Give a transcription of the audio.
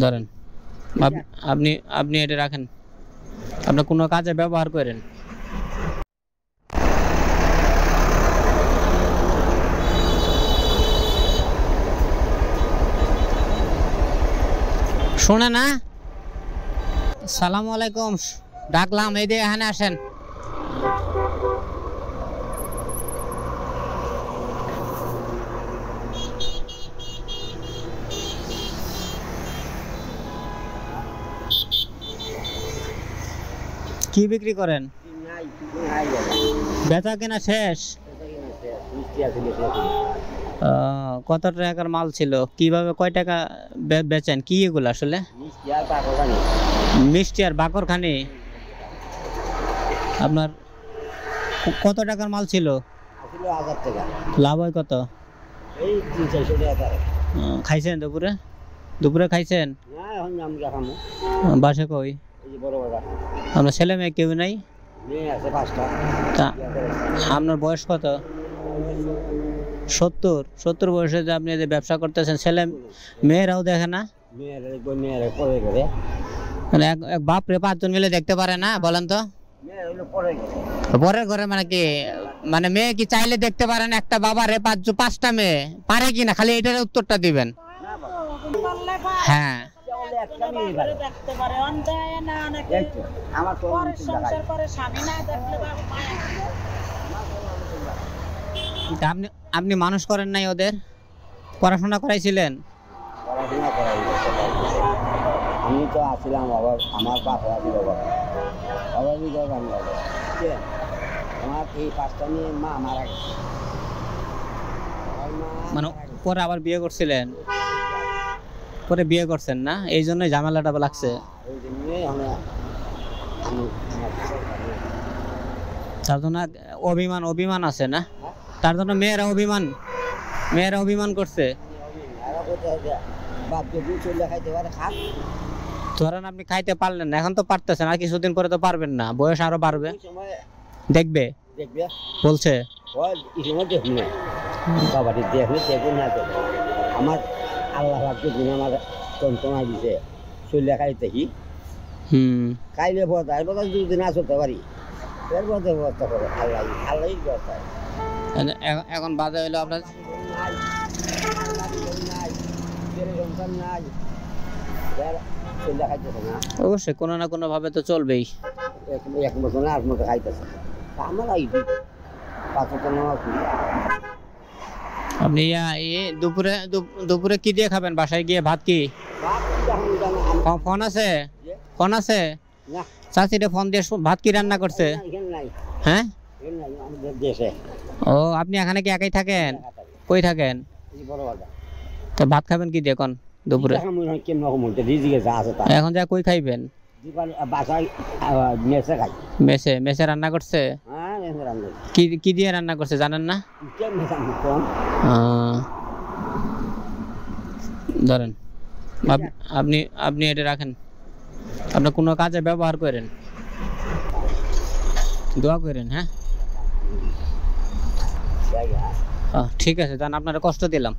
ধরেন আপনি আপনি এটা রাখেন, আপনি কোনো কাজে ব্যবহার করেন। শোনে না? সালামু আলাইকুম, ডাকলাম, এই দিয়ে এখানে আসেন। কি বিক্রি করেন? বেচা কেনা শেষ? কত টাকার মাল ছিল? কিভাবে কয় টাকা বেচেন? কি এগুলো আসলে? মিষ্টি আর বাকরখানি। আপনার কত টাকার মাল ছিল? লাভ হয় কত? খাইছেন দুপুরে? দুপুরে খাইছেন? বাসে কই? আপনার ছেলে মেয়ে কেউ নাই? আপনার বয়স কত? 70 বয়সে যে আপনি ব্যবসা করতেছেন, ছেলে মেয়েরাও দেখে না? এক বাপ রে 5 জন মিলে দেখতে পারে না? বলেন তো। পরের ঘরে মানে কি, মানে মেয়ে কি চাইলে দেখতে পারেন? একটা বাবা রে 5টা মেয়ে পারে কি না? খালি এটার উত্তরটা দিবেন। হ্যাঁ, আপনি মানুষ করেন নাই ওদের? পড়াশোনা করাইছিলেন? আমি তো আসছিলাম, আমার বাপ আমার এই 5টা নিয়ে মা মারা গেছে। মানে পরে আবার বিয়ে করছিলেন? পরে বিয়ে করছেন না, এই জন্য ঝামেলাটা লাগছে। তার জন্য অভিমান আছে না? তার জন্য মেয়েরা অভিমান করছে। ধরেন আপনি খাইতে পারলেন না, এখন তো পারতেছেন, আর কিছুদিন পরে তো পারবেন না, বয়স আরো বাড়বে। দেখবে বলছে আমার আল্লাহ আমার যন্ত্রণা দিছে, চলে খাইতে কি খাইলে দুদিন আসতে পারি, এর মধ্যে ব্যবস্থা করে আল্লাহ ব্যবস্থা। এখন বাজে হইলো আপনার অবশ্যই কোনো না কোনো ভাবে তো চলবেই। এক বছর আর মতো খাইতেছে আমার আপনি দুপুরে কি দিয়ে খাবেন? বাসায় গিয়ে ভাত? কি ফোন আছে? ফোন আছে? চাচিটা ফোন দিয়ে ভাত কি রান্না করছে? হ্যাঁ, ও আপনি এখানে কি একাই থাকেন? কই থাকেন? তো ভাত খাবেন কি দিয়ে এখন দুপুরে? এখন যা কই খাইবেন? মেসে রান্না করছে? কি দিয়ে রান্না করছে জানেন না? ধরেন আপনি এটা রাখেন, আপনি কোনো কাজে ব্যবহার করেন, দোয়া করেন। হ্যাঁ, ঠিক আছে, জান, আপনারা কষ্ট দিলাম।